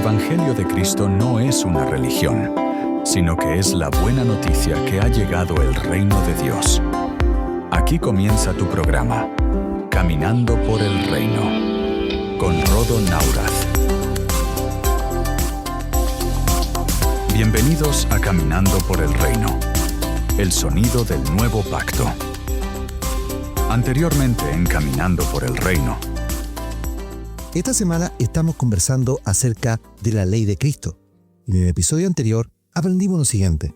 Evangelio de Cristo no es una religión, sino que es la buena noticia que ha llegado el reino de Dios. Aquí comienza tu programa, Caminando por el Reino, con Rodo Naurath. Bienvenidos a Caminando por el Reino, el sonido del nuevo pacto. Anteriormente en Caminando por el Reino. Esta semana estamos conversando acerca de la ley de Cristo. En el episodio anterior aprendimos lo siguiente.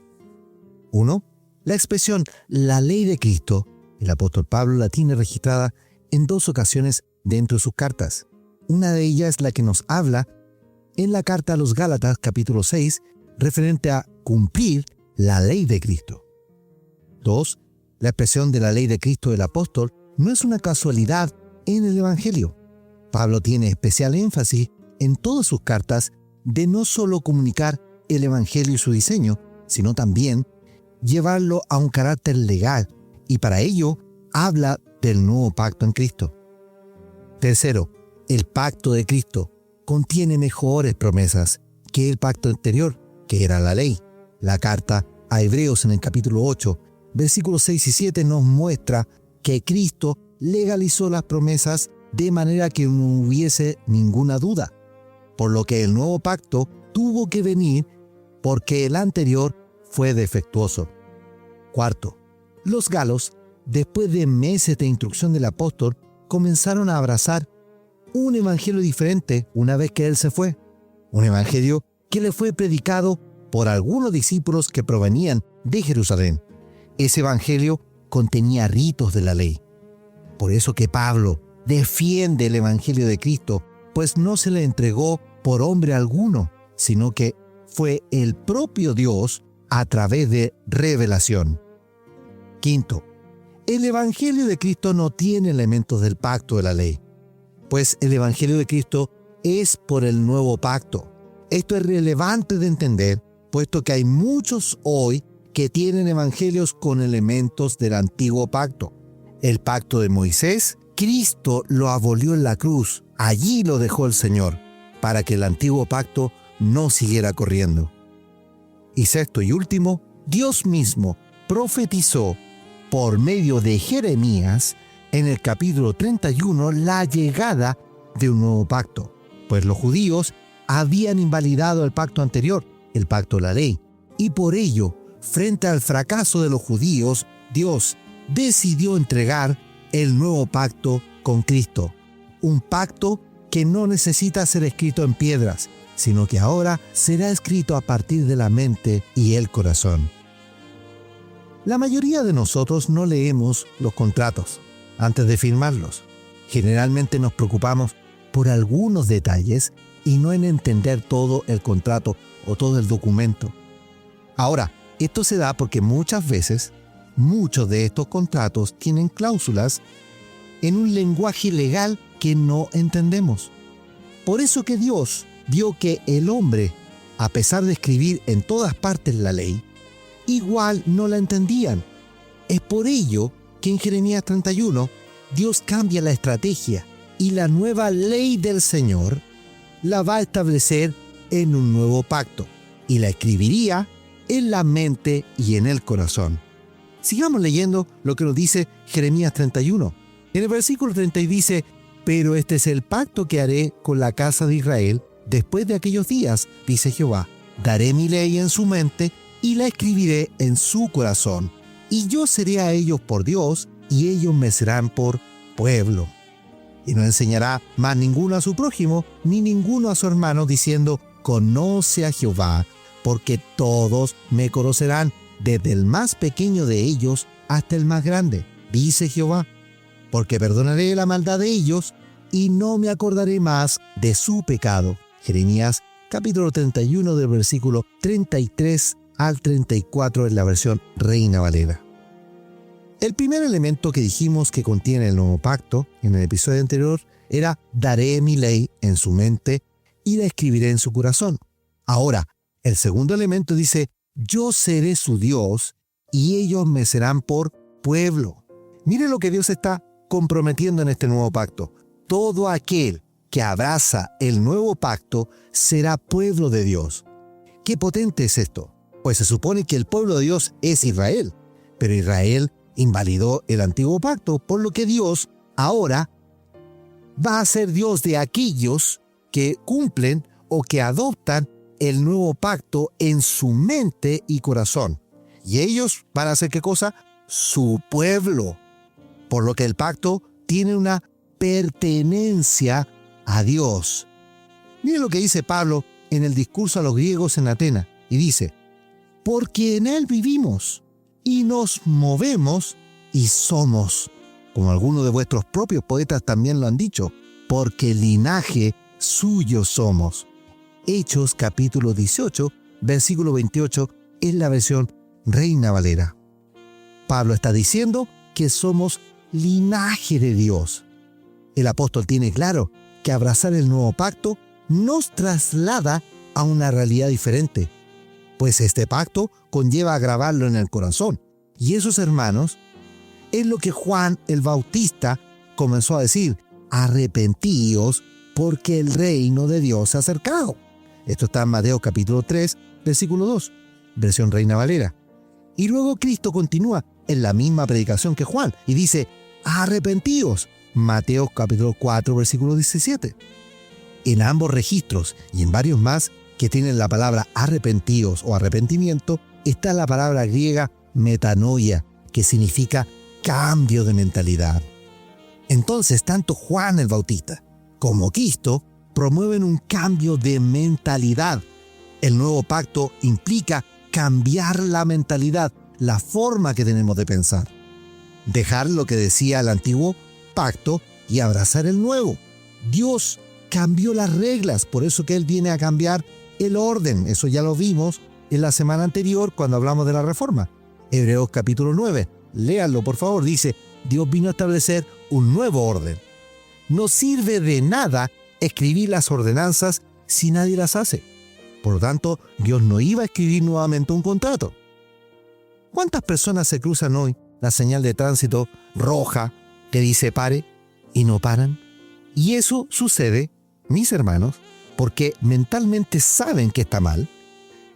1. La expresión la ley de Cristo, el apóstol Pablo la tiene registrada en 2 ocasiones dentro de sus cartas. Una de ellas es la que nos habla en la carta a los Gálatas, capítulo 6, referente a cumplir la ley de Cristo. 2. La expresión de la ley de Cristo del apóstol no es una casualidad en el Evangelio. Pablo tiene especial énfasis en todas sus cartas de no solo comunicar el Evangelio y su diseño, sino también llevarlo a un carácter legal, y para ello habla del nuevo pacto en Cristo. 3. El pacto de Cristo contiene mejores promesas que el pacto anterior, que era la ley. La carta a Hebreos en el capítulo 8, versículos 6 y 7 nos muestra que Cristo legalizó las promesas de manera que no hubiese ninguna duda, por lo que el nuevo pacto tuvo que venir porque el anterior fue defectuoso. 4. Los galos, después de meses de instrucción del apóstol, comenzaron a abrazar un evangelio diferente una vez que él se fue. Un evangelio que le fue predicado por algunos discípulos que provenían de Jerusalén. Ese evangelio contenía ritos de la ley. Por eso que Pablo defiende el Evangelio de Cristo, pues no se le entregó por hombre alguno, sino que fue el propio Dios a través de revelación. 5. El Evangelio de Cristo no tiene elementos del pacto de la ley, pues el Evangelio de Cristo es por el nuevo pacto. Esto es relevante de entender, puesto que hay muchos hoy que tienen evangelios con elementos del antiguo pacto. El pacto de Moisés, Cristo lo abolió en la cruz. Allí lo dejó el Señor, para que el antiguo pacto no siguiera corriendo. Y 6 y último, Dios mismo profetizó por medio de Jeremías en el capítulo 31 la llegada de un nuevo pacto, pues los judíos habían invalidado el pacto anterior, el pacto de la ley, y por ello, frente al fracaso de los judíos, Dios decidió entregar el nuevo pacto con Cristo, un pacto que no necesita ser escrito en piedras, sino que ahora será escrito a partir de la mente y el corazón. La mayoría de nosotros no leemos los contratos antes de firmarlos. Generalmente nos preocupamos por algunos detalles y no en entender todo el contrato o todo el documento. Ahora, esto se da porque muchas veces muchos de estos contratos tienen cláusulas en un lenguaje legal que no entendemos. Por eso que Dios vio que el hombre, a pesar de escribir en todas partes la ley, igual no la entendían. Es por ello que en Jeremías 31 Dios cambia la estrategia y la nueva ley del Señor la va a establecer en un nuevo pacto y la escribiría en la mente y en el corazón. Sigamos leyendo lo que nos dice Jeremías 31. En el versículo 30 dice: «Pero este es el pacto que haré con la casa de Israel después de aquellos días, dice Jehová. Daré mi ley en su mente y la escribiré en su corazón. Y yo seré a ellos por Dios, y ellos me serán por pueblo. Y no enseñará más ninguno a su prójimo, ni ninguno a su hermano, diciendo: conoce a Jehová, porque todos me conocerán, desde el más pequeño de ellos hasta el más grande, dice Jehová, porque perdonaré la maldad de ellos y no me acordaré más de su pecado». Jeremías capítulo 31 del versículo 33 al 34 en la versión Reina Valera. El primer elemento que dijimos que contiene el nuevo pacto en el episodio anterior era: daré mi ley en su mente y la escribiré en su corazón. Ahora, el segundo elemento dice: yo seré su Dios y ellos me serán por pueblo. Mire lo que Dios está comprometiendo en este nuevo pacto. Todo aquel que abraza el nuevo pacto será pueblo de Dios. ¿Qué potente es esto? Pues se supone que el pueblo de Dios es Israel, pero Israel invalidó el antiguo pacto, por lo que Dios ahora va a ser Dios de aquellos que cumplen o que adoptan el nuevo pacto en su mente y corazón. Y ellos van a ser, ¿qué cosa? Su pueblo. Por lo que el pacto tiene una pertenencia a Dios. Miren lo que dice Pablo en el discurso a los griegos en Atenas. Y dice, porque en él vivimos y nos movemos y somos, como algunos de vuestros propios poetas también lo han dicho, porque linaje suyo somos. Hechos capítulo 18, versículo 28, es la versión Reina Valera. Pablo está diciendo que somos linaje de Dios. El apóstol tiene claro que abrazar el nuevo pacto nos traslada a una realidad diferente, pues este pacto conlleva a grabarlo en el corazón. Y esos, hermanos, es lo que Juan el Bautista comenzó a decir: arrepentíos porque el reino de Dios se ha acercado. Esto está en Mateo capítulo 3, versículo 2, versión Reina Valera. Y luego Cristo continúa en la misma predicación que Juan y dice: arrepentíos, Mateo capítulo 4, versículo 17. En ambos registros y en varios más que tienen la palabra arrepentíos o arrepentimiento, está la palabra griega metanoia, que significa cambio de mentalidad. Entonces, tanto Juan el Bautista como Cristo promueven un cambio de mentalidad. El nuevo pacto implica cambiar la mentalidad, la forma que tenemos de pensar. Dejar lo que decía el antiguo pacto y abrazar el nuevo. Dios cambió las reglas, por eso que Él viene a cambiar el orden. Eso ya lo vimos en la semana anterior cuando hablamos de la reforma. Hebreos capítulo 9, léanlo por favor, dice: Dios vino a establecer un nuevo orden. No sirve de nada escribir las ordenanzas si nadie las hace. Por lo tanto, Dios no iba a escribir nuevamente un contrato. ¿Cuántas personas se cruzan hoy la señal de tránsito roja que dice pare y no paran? Y eso sucede, mis hermanos, porque mentalmente saben que está mal,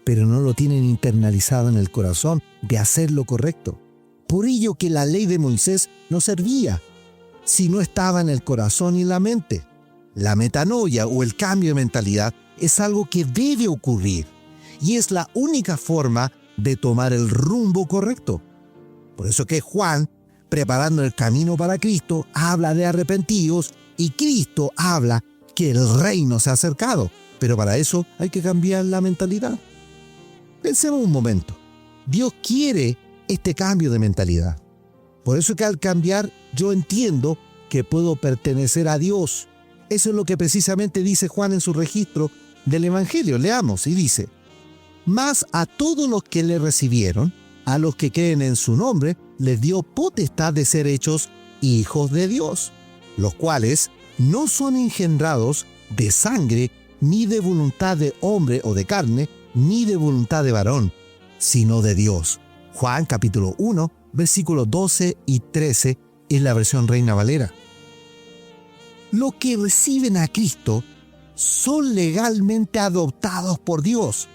pero no lo tienen internalizado en el corazón de hacer lo correcto. Por ello que la ley de Moisés no servía si no estaba en el corazón y en la mente. La metanoia o el cambio de mentalidad es algo que debe ocurrir y es la única forma de tomar el rumbo correcto. Por eso que Juan, preparando el camino para Cristo, habla de arrepentidos y Cristo habla que el reino se ha acercado. Pero para eso hay que cambiar la mentalidad. Pensemos un momento. Dios quiere este cambio de mentalidad. Por eso que al cambiar yo entiendo que puedo pertenecer a Dios. Eso es lo que precisamente dice Juan en su registro del Evangelio. Leamos y dice: mas a todos los que le recibieron, a los que creen en su nombre, les dio potestad de ser hechos hijos de Dios, los cuales no son engendrados de sangre, ni de voluntad de hombre o de carne, ni de voluntad de varón, sino de Dios. Juan capítulo 1, versículos 12 y 13 es la versión Reina Valera. Los que reciben a Cristo son legalmente adoptados por Dios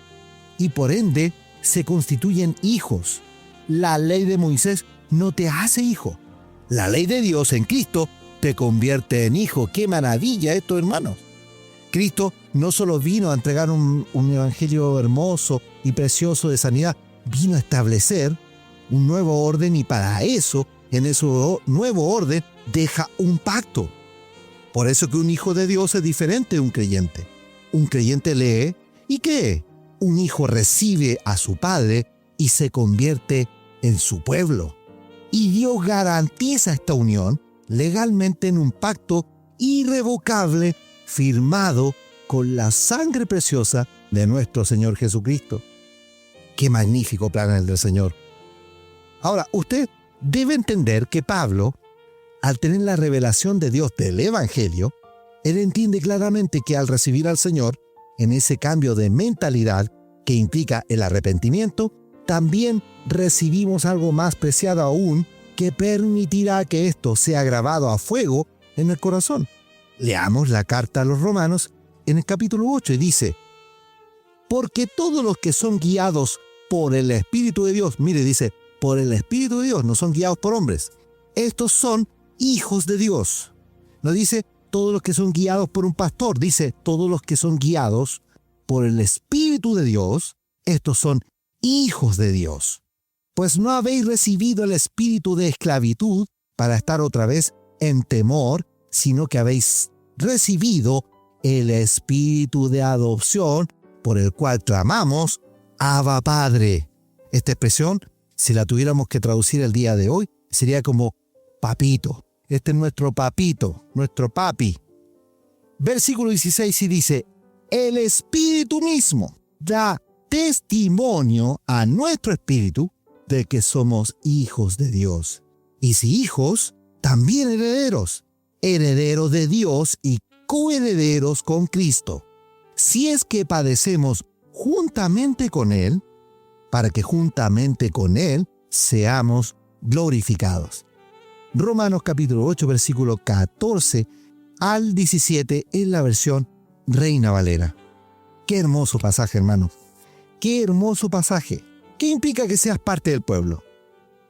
y por ende se constituyen hijos. La ley de Moisés no te hace hijo. La ley de Dios en Cristo te convierte en hijo. ¡Qué maravilla esto, hermanos! Cristo no solo vino a entregar un evangelio hermoso y precioso de sanidad, vino a establecer un nuevo orden y para eso, en ese nuevo orden, deja un pacto. Por eso que un hijo de Dios es diferente de un creyente. Un creyente lee y cree. Un hijo recibe a su padre y se convierte en su pueblo. Y Dios garantiza esta unión legalmente en un pacto irrevocable firmado con la sangre preciosa de nuestro Señor Jesucristo. ¡Qué magnífico plan es el del Señor! Ahora, usted debe entender que Pablo, al tener la revelación de Dios del Evangelio, él entiende claramente que al recibir al Señor, en ese cambio de mentalidad que implica el arrepentimiento, también recibimos algo más preciado aún que permitirá que esto sea grabado a fuego en el corazón. Leamos la carta a los Romanos en el capítulo 8 y dice: porque todos los que son guiados por el Espíritu de Dios, mire, dice, por el Espíritu de Dios, no son guiados por hombres. Estos son hijos de Dios. No dice todos los que son guiados por un pastor, dice todos los que son guiados por el Espíritu de Dios, estos son hijos de Dios. Pues no habéis recibido el espíritu de esclavitud para estar otra vez en temor, sino que habéis recibido el espíritu de adopción, por el cual clamamos, Abba Padre. Esta expresión, si la tuviéramos que traducir el día de hoy, sería como papito. Este es nuestro papito, nuestro papi. Versículo 16 y dice: el Espíritu mismo da testimonio a nuestro espíritu de que somos hijos de Dios. Y si hijos, también herederos, herederos de Dios y coherederos con Cristo. Si es que padecemos juntamente con Él, para que juntamente con Él seamos glorificados. Romanos capítulo 8, versículo 14 al 17 en la versión Reina Valera. Qué hermoso pasaje, hermano. Qué hermoso pasaje. ¿Qué implica que seas parte del pueblo?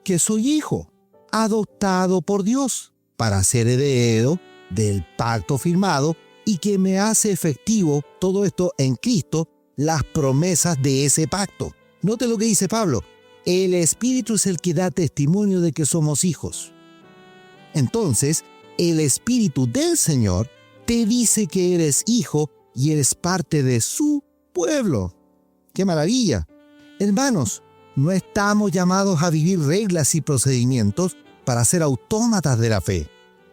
Que soy hijo, adoptado por Dios, para ser heredero del pacto firmado y que me hace efectivo todo esto en Cristo, las promesas de ese pacto. Note lo que dice Pablo: el Espíritu es el que da testimonio de que somos hijos. Entonces, el Espíritu del Señor te dice que eres hijo y eres parte de su pueblo. ¡Qué maravilla! Hermanos, no estamos llamados a vivir reglas y procedimientos para ser autómatas de la fe.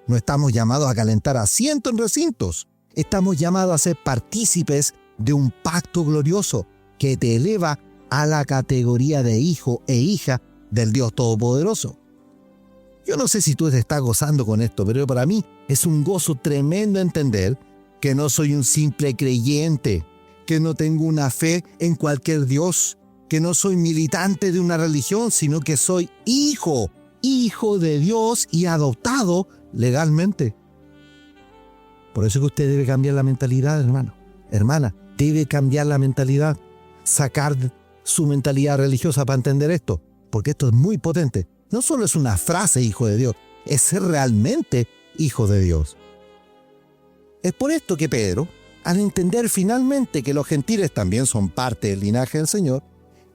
No estamos llamados a calentar asientos en recintos. Estamos llamados a ser partícipes de un pacto glorioso que te eleva a la categoría de hijo e hija del Dios Todopoderoso. Yo no sé si tú te estás gozando con esto, pero para mí es un gozo tremendo entender que no soy un simple creyente, que no tengo una fe en cualquier Dios, que no soy militante de una religión, sino que soy hijo de Dios y adoptado legalmente. Por eso es que usted debe cambiar la mentalidad, hermano. Hermana, debe cambiar la mentalidad. Sacar su mentalidad religiosa para entender esto, porque esto es muy potente. No solo es una frase hijo de Dios, es ser realmente hijo de Dios. Es por esto que Pedro, al entender finalmente que los gentiles también son parte del linaje del Señor,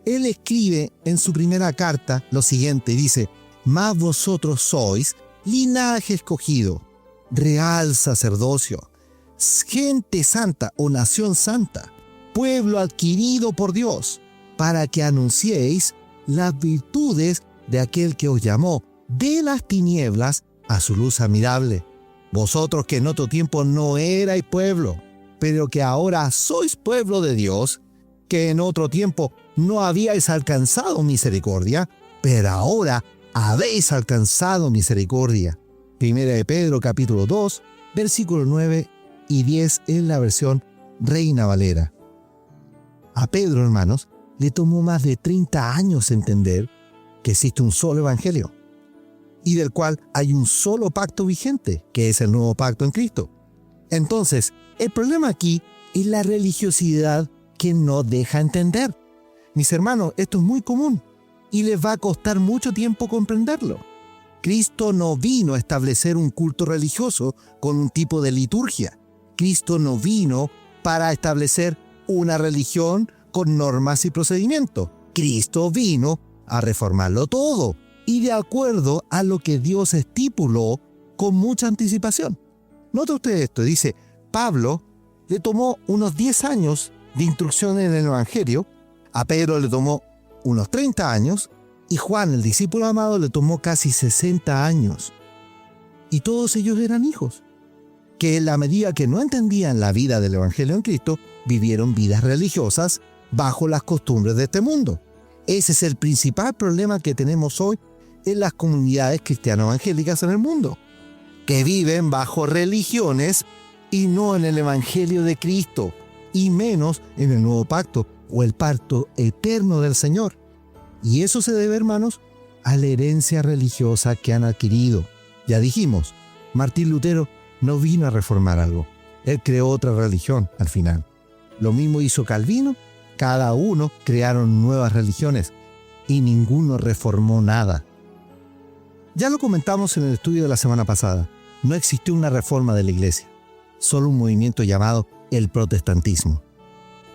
él escribe en su primera carta lo siguiente, dice: mas vosotros sois linaje escogido, real sacerdocio, gente santa o nación santa, pueblo adquirido por Dios, para que anunciéis las virtudes de aquel que os llamó de las tinieblas a su luz admirable. Vosotros que en otro tiempo no erais pueblo, pero que ahora sois pueblo de Dios, que en otro tiempo no habíais alcanzado misericordia, pero ahora habéis alcanzado misericordia. Primera de Pedro capítulo 2, versículos 9 y 10 en la versión Reina Valera. A Pedro, hermanos, le tomó más de 30 años entender que existe un solo evangelio y del cual hay un solo pacto vigente, que es el nuevo pacto en Cristo. Entonces, el problema aquí es la religiosidad que no deja entender. Mis hermanos, esto es muy común y les va a costar mucho tiempo comprenderlo. Cristo no vino a establecer un culto religioso con un tipo de liturgia. Cristo no vino para establecer una religión con normas y procedimientos. Cristo vino a reformarlo todo y de acuerdo a lo que Dios estipuló con mucha anticipación. Nota usted esto, dice: Pablo le tomó unos 10 años de instrucción en el Evangelio, a Pedro le tomó unos 30 años y Juan, el discípulo amado, le tomó casi 60 años. Y todos ellos eran hijos, que en la medida que no entendían la vida del Evangelio en Cristo, vivieron vidas religiosas bajo las costumbres de este mundo. Ese es el principal problema que tenemos hoy en las comunidades cristiano-evangélicas en el mundo, que viven bajo religiones y no en el Evangelio de Cristo, y menos en el nuevo pacto o el pacto eterno del Señor. Y eso se debe, hermanos, a la herencia religiosa que han adquirido. Ya dijimos, Martín Lutero no vino a reformar algo. Él creó otra religión al final. Lo mismo hizo Calvino. Cada uno crearon nuevas religiones y ninguno reformó nada. Ya lo comentamos en el estudio de la semana pasada. No existió una reforma de la iglesia, solo un movimiento llamado el protestantismo,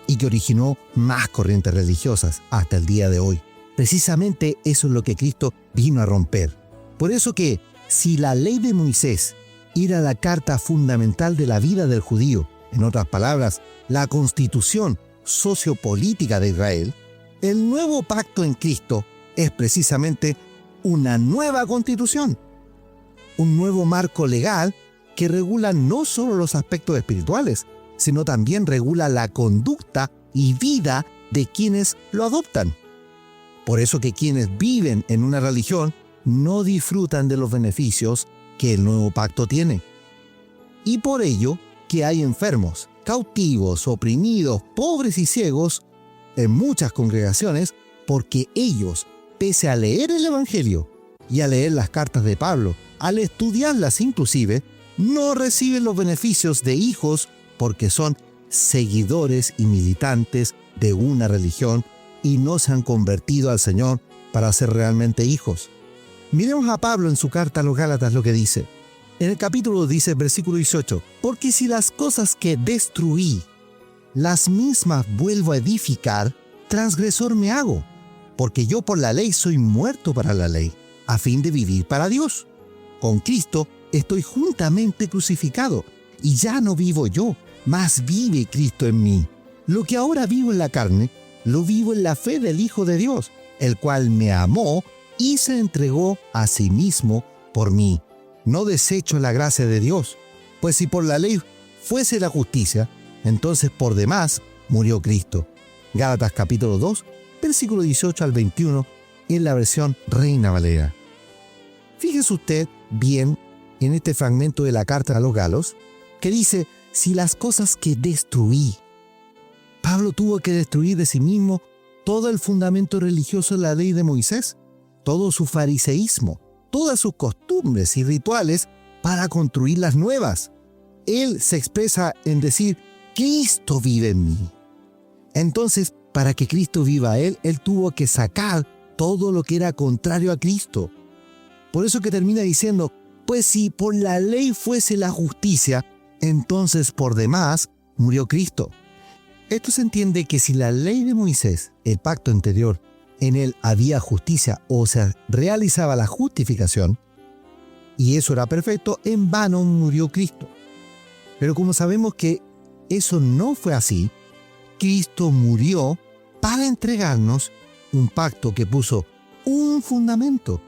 y que originó más corrientes religiosas hasta el día de hoy. Precisamente eso es lo que Cristo vino a romper. Por eso que, si la ley de Moisés era la carta fundamental de la vida del judío, en otras palabras, la constitución sociopolítica de Israel, el nuevo pacto en Cristo es precisamente una nueva constitución, un nuevo marco legal que regula no solo los aspectos espirituales, sino también regula la conducta y vida de quienes lo adoptan. Por eso que quienes viven en una religión no disfrutan de los beneficios que el nuevo pacto tiene. Y por ello que hay enfermos, cautivos, oprimidos, pobres y ciegos en muchas congregaciones, porque ellos, pese a leer el Evangelio y a leer las cartas de Pablo, al estudiarlas inclusive, no reciben los beneficios de hijos porque son seguidores y militantes de una religión y no se han convertido al Señor para ser realmente hijos. Miremos a Pablo en su carta a los Gálatas lo que dice. En el capítulo dice, versículo 18, «Porque si las cosas que destruí, las mismas vuelvo a edificar, transgresor me hago, porque yo por la ley soy muerto para la ley, a fin de vivir para Dios. Con Cristo estoy juntamente crucificado, y ya no vivo yo, mas vive Cristo en mí. Lo que ahora vivo en la carne, lo vivo en la fe del Hijo de Dios, el cual me amó y se entregó a sí mismo por mí. No desecho la gracia de Dios, pues si por la ley fuese la justicia, entonces por demás murió Cristo». Gálatas capítulo 2, versículo 18 al 21, en la versión Reina Valera. Fíjese usted bien en este fragmento de la carta a los Galos, que dice, si las cosas que destruí. Pablo tuvo que destruir de sí mismo todo el fundamento religioso de la ley de Moisés, todo su fariseísmo, todas sus costumbres y rituales para construir las nuevas. Él se expresa en decir, Cristo vive en mí. Entonces, para que Cristo viva él tuvo que sacar todo lo que era contrario a Cristo. Por eso que termina diciendo, pues si por la ley fuese la justicia, entonces por demás murió Cristo. Esto se entiende que si la ley de Moisés, el pacto anterior, en él había justicia o se realizaba la justificación, y eso era perfecto, en vano murió Cristo. Pero como sabemos que eso no fue así, Cristo murió para entregarnos un pacto que puso un fundamento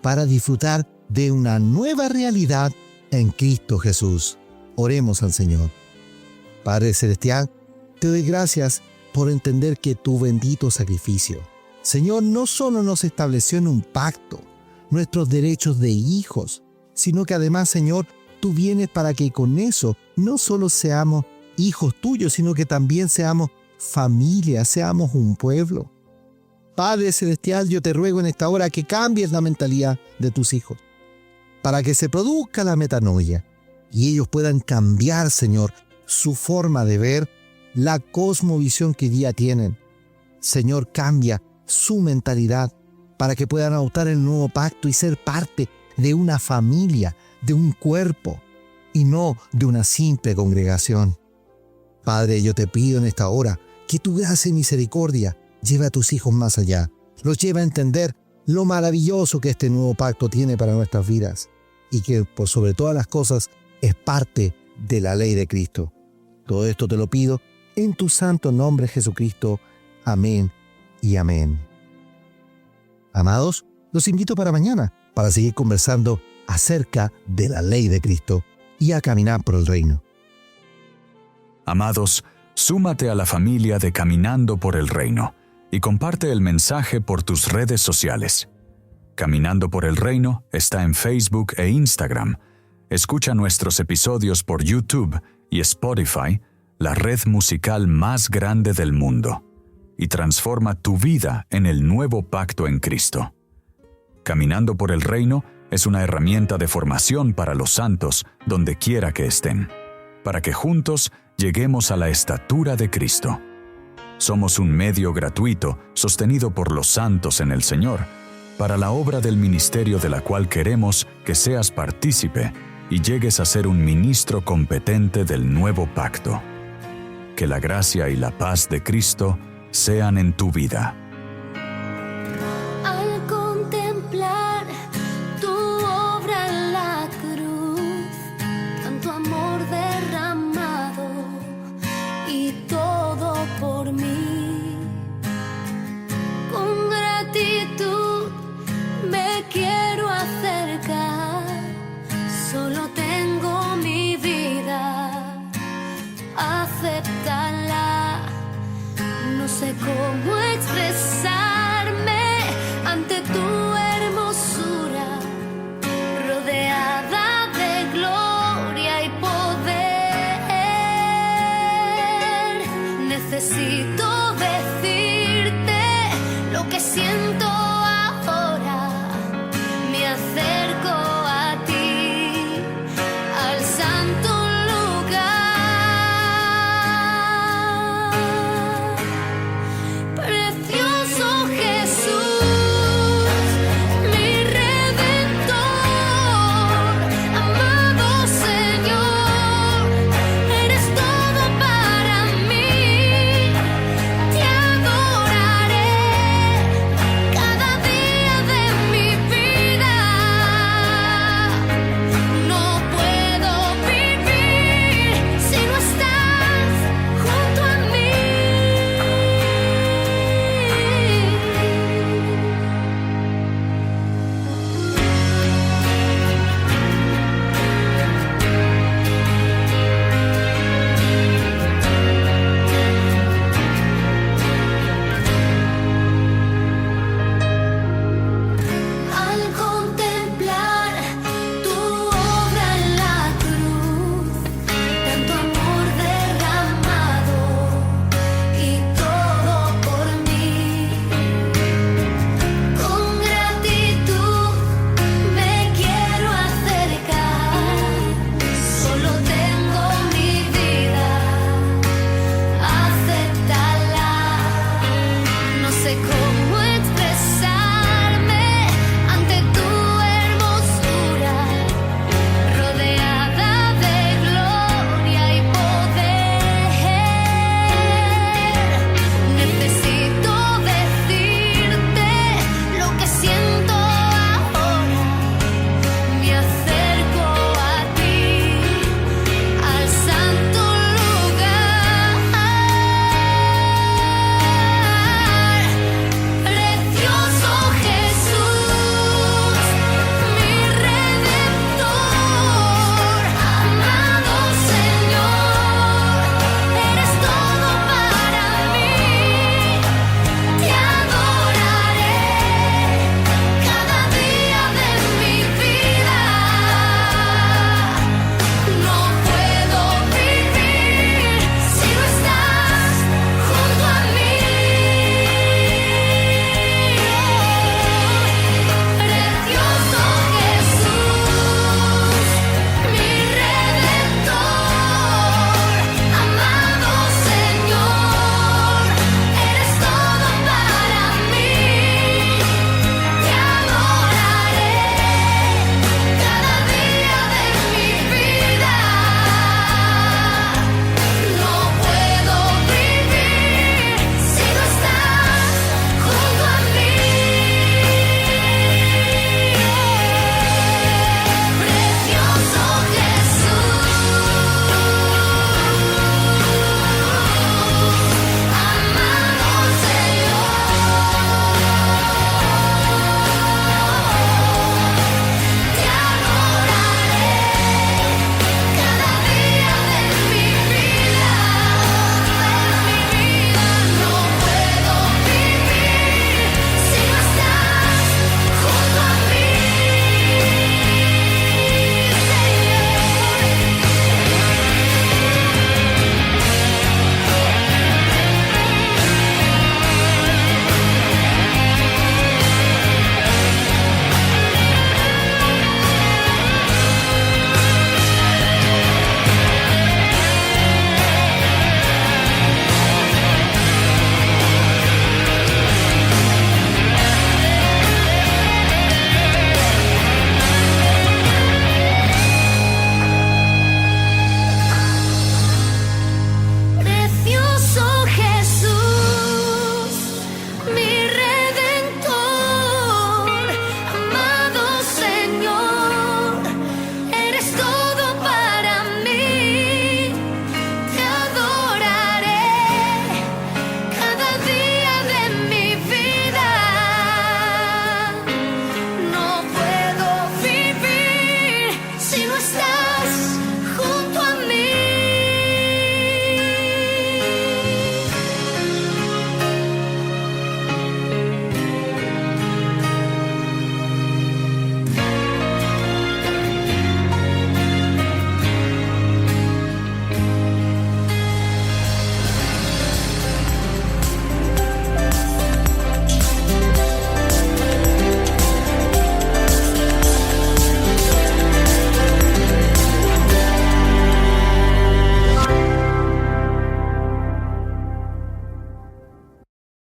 para disfrutar de una nueva realidad en Cristo Jesús. Oremos al Señor. Padre Celestial, te doy gracias por entender que tu bendito sacrificio, Señor, no solo nos estableció en un pacto nuestros derechos de hijos, sino que además, Señor, tú vienes para que con eso no solo seamos hijos tuyos, sino que también seamos familia, seamos un pueblo. Padre Celestial, yo te ruego en esta hora que cambies la mentalidad de tus hijos, para que se produzca la metanoia y ellos puedan cambiar, Señor, su forma de ver, la cosmovisión que ya tienen. Señor, cambia su mentalidad para que puedan adoptar el nuevo pacto y ser parte de una familia, de un cuerpo y no de una simple congregación. Padre, yo te pido en esta hora que tu gracia y misericordia lleve a tus hijos más allá, los lleve a entender lo maravilloso que este nuevo pacto tiene para nuestras vidas y que por sobre todas las cosas es parte de la ley de Cristo. Todo esto te lo pido en tu santo nombre, Jesucristo. Amén y amén. Amados, los invito para mañana para seguir conversando acerca de la ley de Cristo y a caminar por el reino. Amados, súmate a la familia de Caminando por el Reino y comparte el mensaje por tus redes sociales. Caminando por el Reino está en Facebook e Instagram. Escucha nuestros episodios por YouTube y Spotify, la red musical más grande del mundo, y transforma tu vida en el nuevo pacto en Cristo. Caminando por el Reino es una herramienta de formación para los santos donde quiera que estén, para que juntos lleguemos a la estatura de Cristo. Somos un medio gratuito sostenido por los santos en el Señor, para la obra del ministerio de la cual queremos que seas partícipe y llegues a ser un ministro competente del nuevo pacto. Que la gracia y la paz de Cristo sean en tu vida. Al contemplar tu obra en la cruz, tanto amor derramado y todo por mí, con gratitud me quiero acercar, solo tengo mi vida, acéptala, no sé cómo